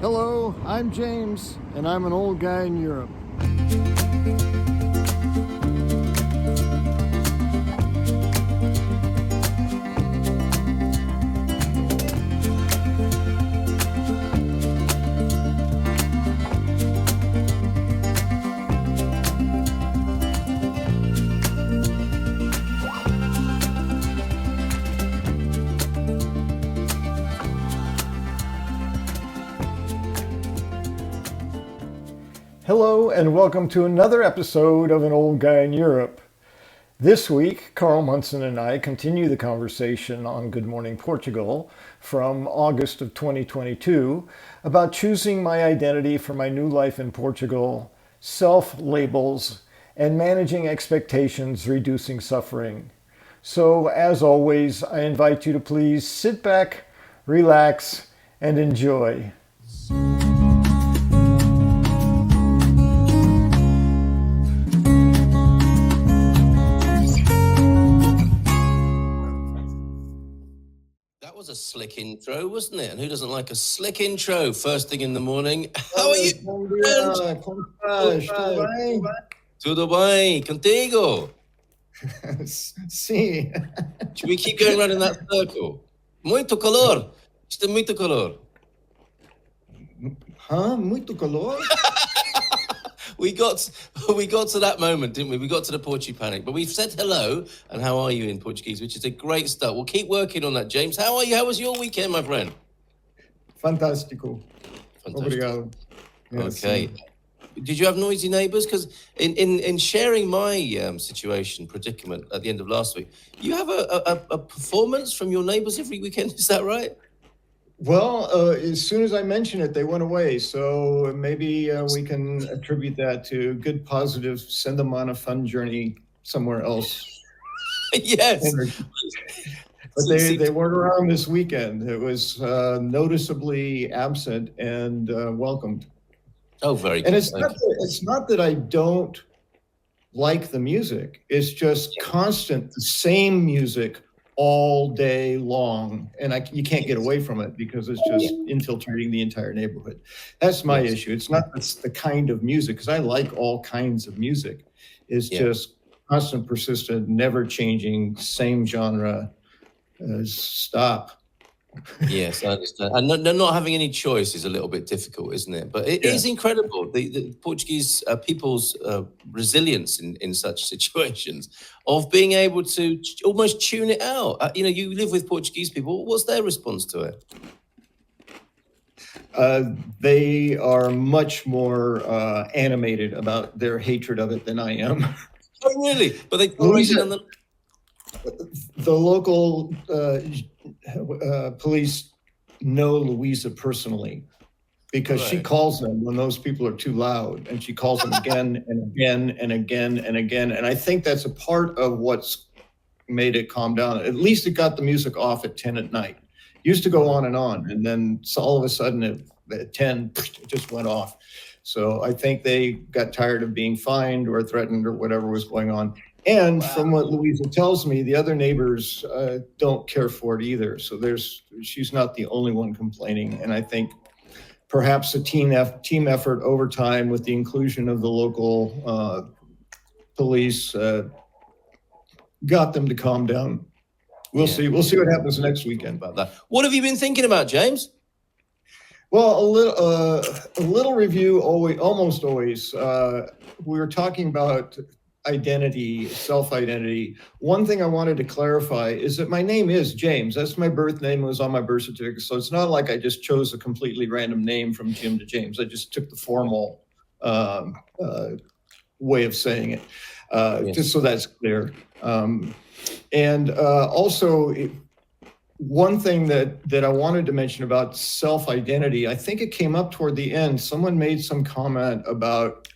Hello, I'm James, and I'm an old guy in Europe. Hello, and welcome to another episode of An Old Guy in Europe. This week, Carl Munson and I continue the conversation on Good Morning Portugal from August of 2022 about choosing my identity for my new life in Portugal, self-labels, and managing expectations, reducing suffering. So, as always, I invite you to please sit back, relax, and enjoy. That was a slick intro, wasn't it? And who doesn't like a slick intro first thing in the morning? How are you? Bom dia, como estás? Tudo bem? Tudo bem, contigo? Sim. Should we keep going around in that circle? Muito calor. Isto é muito calor. Huh? Muito calor? We got to that moment, didn't we? We got to the Portuguese panic, but we've said hello and how are you in Portuguese, which is a great start. We'll keep working on that, James. How are you? How was your weekend, my friend? Fantástico. Obrigado. Okay. Did you have noisy neighbours? Because in sharing my predicament at the end of last week, you have a performance from your neighbours every weekend. Is that right? Well, as soon as I mentioned it, they went away. So maybe we can attribute that to good, positive, send them on a fun journey somewhere else. Yes. But they weren't around this weekend. It was noticeably absent and welcomed. Oh, very good. And it's not that I don't like the music. It's just constant, the same music all day long, and you can't get away from it because it's just infiltrating the entire neighborhood. That's my issue. It's not the kind of music, because I like all kinds of music. It's just constant, persistent, never changing, same genre. Stop. Yes, I understand. And not having any choice is a little bit difficult, isn't it? But it is incredible, the Portuguese people's resilience in such situations of being able to almost tune it out. You live with Portuguese people. What's their response to it? They are much more animated about their hatred of it than I am. Oh, really? But they the local police know Louisa personally because she calls them when those people are too loud, and she calls them again and again and again and again. And I think that's a part of what's made it calm down. At least it got the music off at 10 at night. Used to go on, and then all of a sudden at 10, it just went off. So I think they got tired of being fined or threatened or whatever was going on. And from what Louisa tells me, the other neighbors don't care for it either. So she's not the only one complaining. And I think perhaps a team effort over time with the inclusion of the local police got them to calm down. We'll see. We'll see what happens next weekend about that. What have you been thinking about, James? Well, a little review almost always. We were talking about identity, self-identity. One thing I wanted to clarify is that my name is James. That's my birth name. It was on my birth certificate. So it's not like I just chose a completely random name from Jim to James. I just took the formal way of saying it, just so that's clear. And also, one thing that I wanted to mention about self-identity, I think it came up toward the end. Someone made some comment about,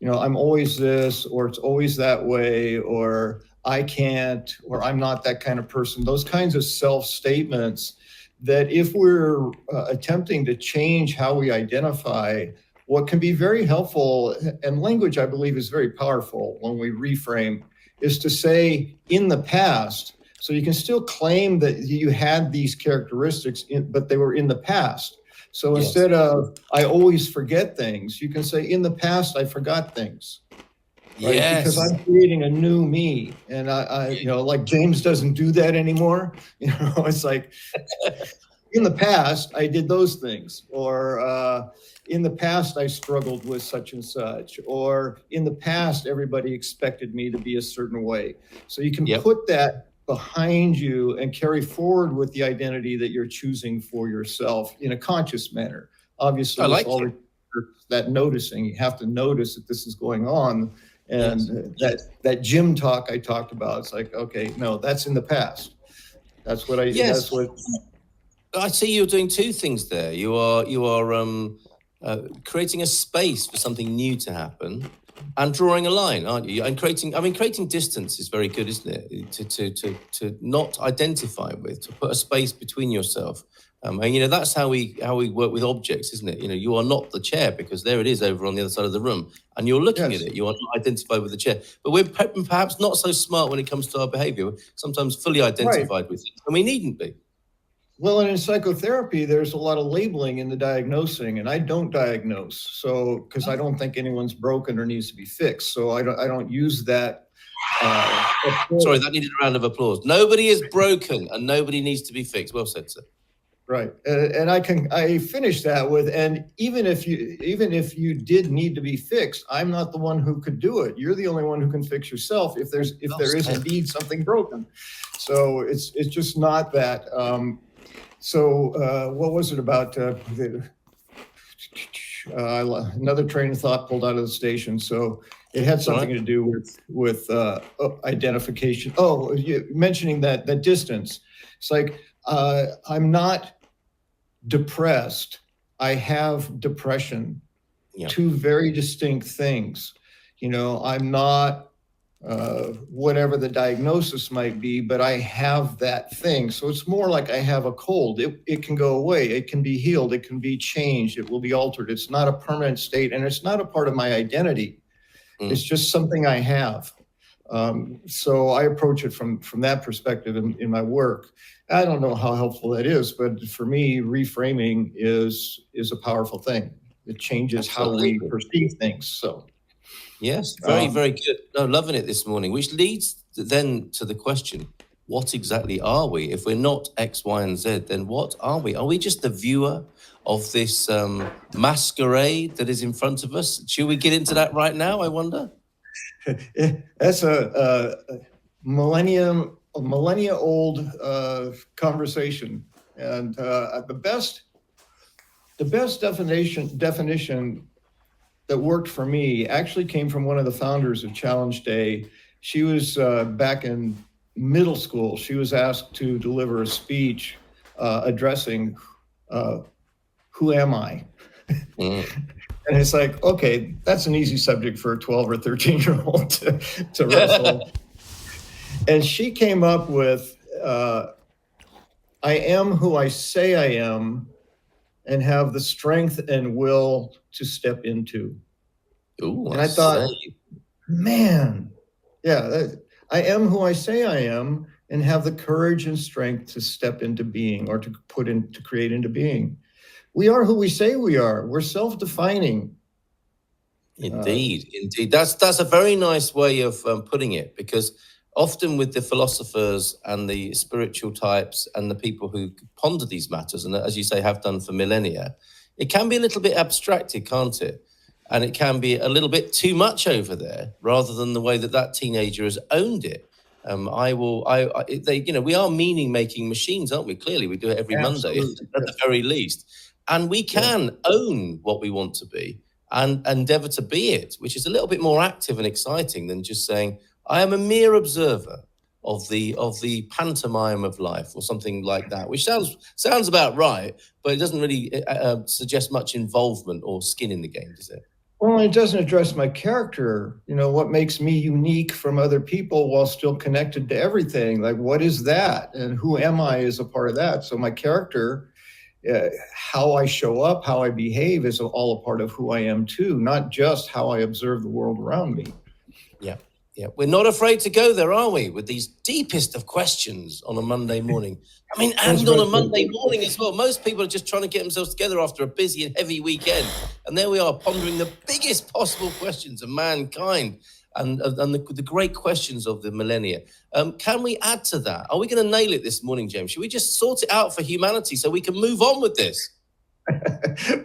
I'm always this, or it's always that way, or I can't, or I'm not that kind of person. Those kinds of self-statements that if we're attempting to change how we identify, what can be very helpful, and language, I believe, is very powerful when we reframe, is to say in the past. So you can still claim that you had these characteristics, but they were in the past. So Yes. instead of I always forget things, you can say in the past I forgot things. Right, because Yes. I'm creating a new me, and like James doesn't do that anymore. It's like in the past I did those things, or in the past I struggled with such and such, or in the past everybody expected me to be a certain way. So you can Yep. put that behind you and carry forward with the identity that you're choosing for yourself in a conscious manner. Obviously, I this like all it. requires that noticing. You have to notice that this is going on. And Yes. that gym talk I talked about, it's like, okay, no, that's in the past. That's what Yes. that's what, I see you're doing two things there. You are creating a space for something new to happen, and drawing a line, aren't you? And creating distance is very good, isn't it? To not identify with, to put a space between yourself. And that's how we work with objects, isn't it? You are not the chair, because there it is over on the other side of the room, and you're looking yes. at it. You are not identified with the chair, but we're perhaps not so smart when it comes to our behaviour. We're sometimes fully Right. identified with it, and we needn't be. Well, and in psychotherapy, there's a lot of labeling in the diagnosing, and I don't diagnose. So, because I don't think anyone's broken or needs to be fixed. So I don't use that. Sorry, that needed a round of applause. Nobody is broken and nobody needs to be fixed. Well said, sir. Right. And I finish that with, and even if you did need to be fixed, I'm not the one who could do it. You're the only one who can fix yourself if there is indeed something broken. So it's just not that. So what was it about another train of thought pulled out of the station? So it had something to do with identification. Oh, mentioning that distance. It's like I'm not depressed. I have depression. Yeah. Two very distinct things. I'm not whatever the diagnosis might be, but I have that thing. So it's more like I have a cold. It can go away. It can be healed. It can be changed. It will be altered. It's not a permanent state, and it's not a part of my identity. It's just something I have. So I approach it from that perspective in my work. I don't know how helpful that is, but for me, reframing is a powerful thing. It changes how we perceive things. So. Yes, very, very good. No, loving it this morning, which leads then to the question, what exactly are we? If we're not X, Y, and Z, then what are we? Are we just the viewer of this masquerade that is in front of us? Should we get into that right now, I wonder? That's a millennia old conversation. And the best definition that worked for me actually came from one of the founders of Challenge Day. She was back in middle school. She was asked to deliver a speech addressing who am I? And it's like, okay, that's an easy subject for a 12 or 13-year-old to wrestle. And she came up with, I am who I say I am, and have the strength and will to step into. Ooh, and I thought, man, I am who I say I am, and have the courage and strength to step into being, or to create into being. We are who we say we are. We're self-defining. Indeed. That's a very nice way of putting it, because often with the philosophers and the spiritual types and the people who ponder these matters, and as you say, have done for millennia, it can be a little bit abstracted, can't it? And it can be a little bit too much over there, rather than the way that teenager has owned it. We are meaning-making machines, aren't we? Clearly, we do it every Monday at the very least. And we can own what we want to be and endeavor to be it, which is a little bit more active and exciting than just saying, I am a mere observer of the pantomime of life, or something like that, which sounds about right, but it doesn't really suggest much involvement or skin in the game, does it? Well, it doesn't address my character. What makes me unique from other people while still connected to everything? Like, what is that? And who am I is a part of that. So my character, how I show up, how I behave, is all a part of who I am too, not just how I observe the world around me. Yeah. Yeah, we're not afraid to go there, are we? With these deepest of questions on a Monday morning. I mean, That's and on right. a Monday morning as well. Most people are just trying to get themselves together after a busy and heavy weekend. And there we are pondering the biggest possible questions of mankind and the great questions of the millennia. Can we add to that? Are we going to nail it this morning, James? Should we just sort it out for humanity so we can move on with this?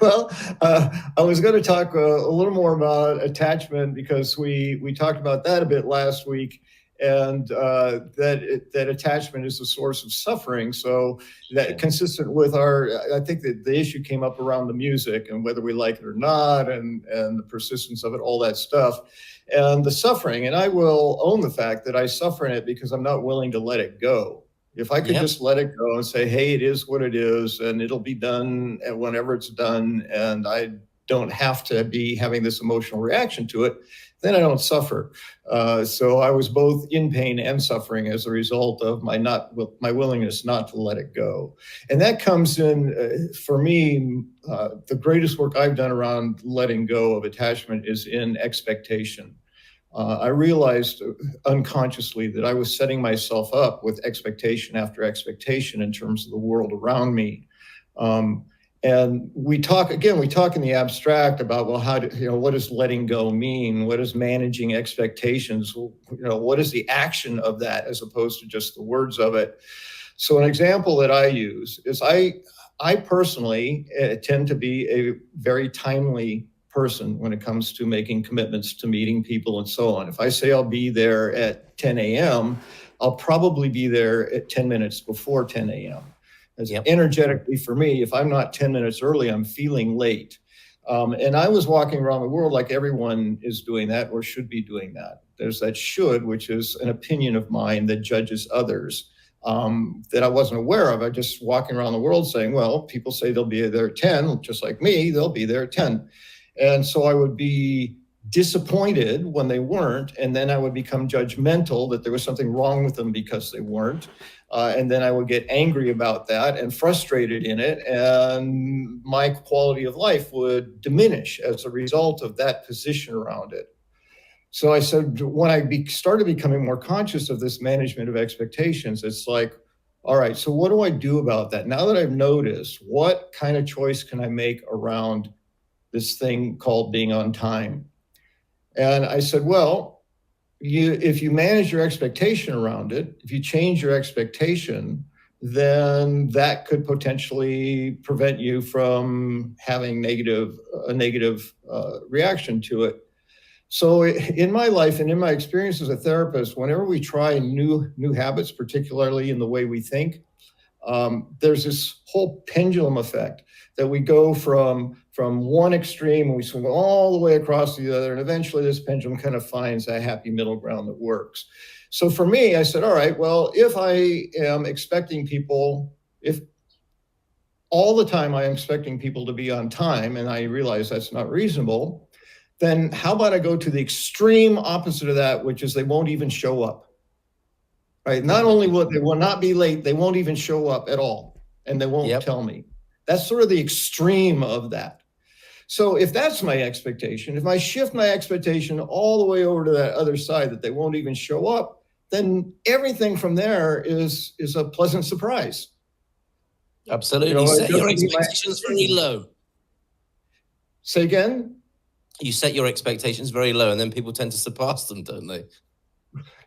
Well, I was going to talk a little more about attachment because we talked about that a bit last week, and that attachment is the source of suffering. So that consistent with I think that the issue came up around the music and whether we like it or not, and the persistence of it, all that stuff, and the suffering. And I will own the fact that I suffer in it because I'm not willing to let it go. If I could just let it go and say, hey, it is what it is, and it'll be done whenever it's done, and I don't have to be having this emotional reaction to it, then I don't suffer. So I was both in pain and suffering as a result of my willingness not to let it go. And that comes in, for me, the greatest work I've done around letting go of attachment is in expectation. I realized unconsciously that I was setting myself up with expectation after expectation in terms of the world around me. And we talk in the abstract about, well, what does letting go mean? What is managing expectations? What is the action of that as opposed to just the words of it? So an example that I use is I personally tend to be a very timely person when it comes to making commitments to meeting people and so on. If I say I'll be there at 10 a.m., I'll probably be there at 10 minutes before 10 a.m. Energetically for me, if I'm not 10 minutes early, I'm feeling late. And I was walking around the world like everyone is doing that or should be doing that. There's that should, which is an opinion of mine that judges others that I wasn't aware of. I just walking around the world saying, well, people say they'll be there at 10, just like me, they'll be there at 10. And so I would be disappointed when they weren't, and then I would become judgmental that there was something wrong with them because they weren't. And then I would get angry about that and frustrated in it, and my quality of life would diminish as a result of that position around it. So I said, when I started becoming more conscious of this management of expectations, it's like, all right, so what do I do about that? Now that I've noticed, what kind of choice can I make around this thing called being on time? And I said, well, if you manage your expectation around it, if you change your expectation, then that could potentially prevent you from having a negative reaction to it. So in my life and in my experience as a therapist, whenever we try new habits, particularly in the way we think, there's this whole pendulum effect that we go from one extreme and we swing all the way across the other, and eventually this pendulum kind of finds a happy middle ground that works. So for me, I said, all right, well, if I am expecting people, if all the time I am expecting people to be on time and I realize that's not reasonable, then how about I go to the extreme opposite of that, which is they won't even show up. Right? Not only will they not be late, they won't even show up at all, and they won't tell me. That's sort of the extreme of that. So if that's my expectation, if I shift my expectation all the way over to that other side that they won't even show up, then everything from there is a pleasant surprise. Absolutely. You set your expectations very low. Say again? You set your expectations very low, and then people tend to surpass them, don't they?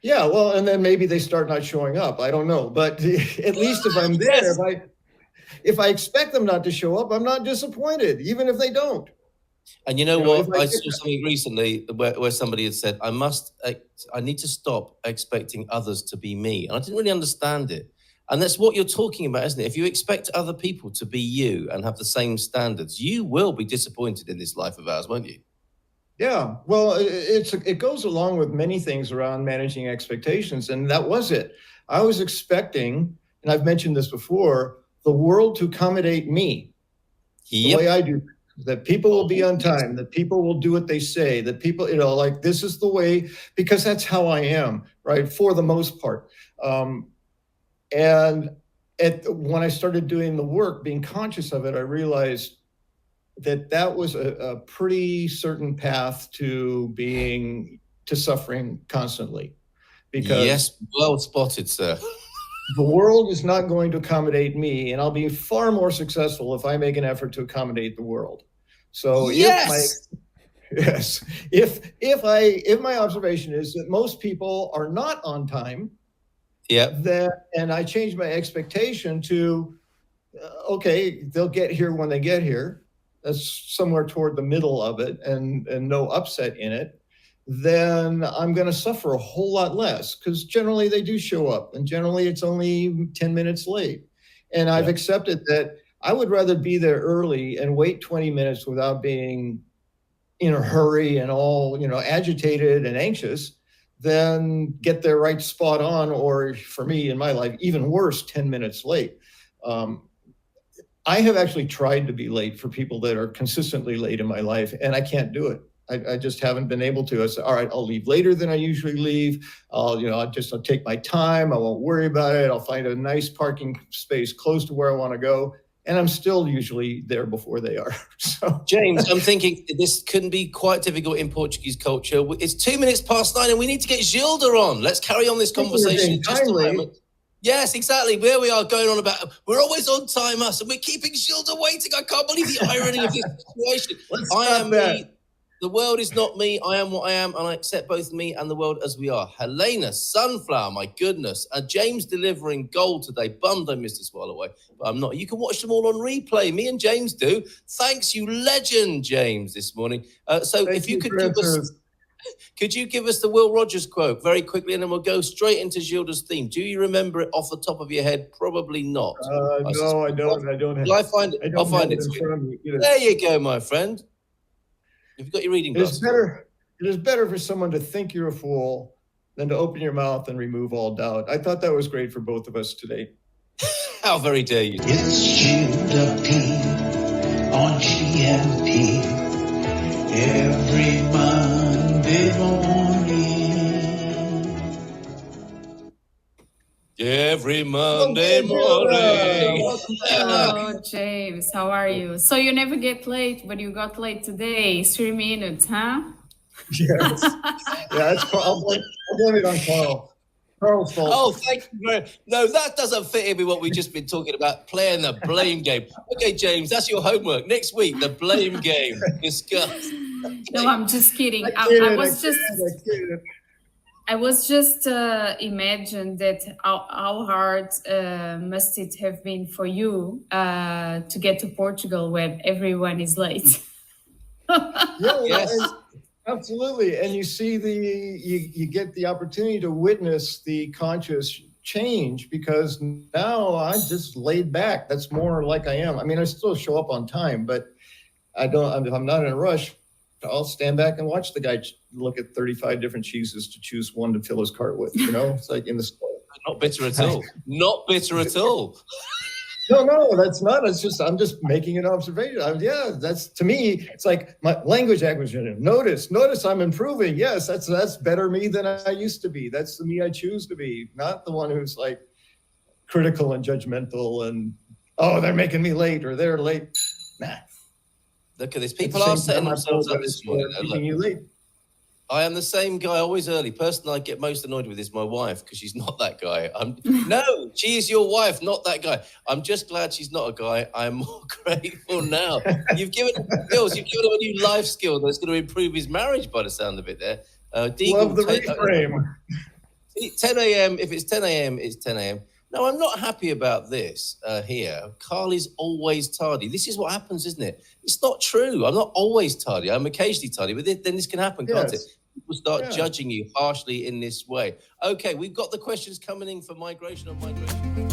Yeah, well, and then maybe they start not showing up. I don't know. But at least if I'm there, if I expect them not to show up, I'm not disappointed, even if they don't. And you know what? I saw something recently where somebody had said, I need to stop expecting others to be me. And I didn't really understand it. And that's what you're talking about, isn't it? If you expect other people to be you and have the same standards, you will be disappointed in this life of ours, won't you? Yeah, well, it goes along with many things around managing expectations, and that was it. I was expecting, and I've mentioned this before, the world to accommodate me the way I do, that people will be on time, that people will do what they say, that people, like this is the way, because that's how I am, right, for the most part. And when I started doing the work, being conscious of it, I realized that was a pretty certain path to being to suffering constantly, because yes, well spotted, sir. the world is not going to accommodate me, and I'll be far more successful if I make an effort to accommodate the world. So yes. if my observation is that most people are not on time, then, and I change my expectation to, okay, they'll get here when they get here. That's somewhere toward the middle of it, and no upset in it. Then I'm going to suffer a whole lot less, because generally they do show up, and generally it's only 10 minutes late. And I've accepted that I would rather be there early and wait 20 minutes without being in a hurry and all, agitated and anxious, than get there right spot on, or for me in my life, even worse, 10 minutes late. I have actually tried to be late for people that are consistently late in my life, and I can't do it. I just haven't been able to. I said, all right, I'll leave later than I usually leave. I'll take my time. I won't worry about it. I'll find a nice parking space close to where I want to go. And I'm still usually there before they are. So, James, I'm thinking this couldn't be quite difficult in Portuguese culture. It's 2 minutes past 9 and we need to get Gilda on. Let's carry on this conversation in just a moment. Yes, exactly. Where we are going on about, we're always on time, us, and we're keeping Gilda waiting. I can't believe the irony of this situation. I am me. The world is not me. I am what I am, and I accept both me and the world as we are. Helena, Sunflower, my goodness. James delivering gold today. Bummed I missed this while away, but I'm not. You can watch them all on replay. Me and James do. Thanks, you legend, James, this morning. So if you could give us the Will Rogers quote very quickly, and then we'll go straight into Gilda's theme. Do you remember it off the top of your head? Probably not. No, I don't. I don't have. Will I find it? I'll find it. There you go, my friend. You've got your reading glasses. It is better for someone to think you're a fool than to open your mouth and remove all doubt. I thought that was great for both of us today. How very dare you. It's Gilda P on GMP every Monday morning. Every Monday morning. Hello, James. How are you? So you never get late, but you got late today. 3 minutes, huh? Yes. Yeah, I'll blame it on Carl. Carl's fault. Oh, thank you very much. No, that doesn't fit in with what we've just been talking about, playing the blame game. Okay, James, that's your homework. Next week, the blame game. Discuss. No, I'm just kidding. I was just imagine that how hard must it have been for you to get to Portugal where everyone is late. Yes. Absolutely. And you see you get the opportunity to witness the conscious change, because now I'm just laid back. That's more like I am. I mean, I still show up on time, but I'm not in a rush. I'll stand back and watch the guy look at 35 different cheeses to choose one to fill his cart with. It's like in the store. Not bitter at all. Not bitter at all. No, that's not. It's just, I'm just making an observation. That's, to me, it's like my language acquisition. Notice I'm improving. Yes, that's better me than I used to be. That's the me I choose to be, not the one who's like critical and judgmental and, oh, they're making me late or they're late. Nah. Look at this. People are setting themselves up this morning. You late. I am the same guy, always early. Person I get most annoyed with is my wife, because she's not that guy. No, she is your wife, not that guy. I'm just glad she's not a guy. I'm more grateful now. You've given him skills. You've given him a new life skill that's going to improve his marriage by the sound of it there. Love the reframe. 10 a.m. If it's 10 a.m., it's 10 a.m. No, I'm not happy about this here. Carl is always tardy. This is what happens, isn't it? It's not true. I'm not always tardy. I'm occasionally tardy, but then this can happen, can't it? People start judging you harshly in this way. Okay, we've got the questions coming in for migration on migration.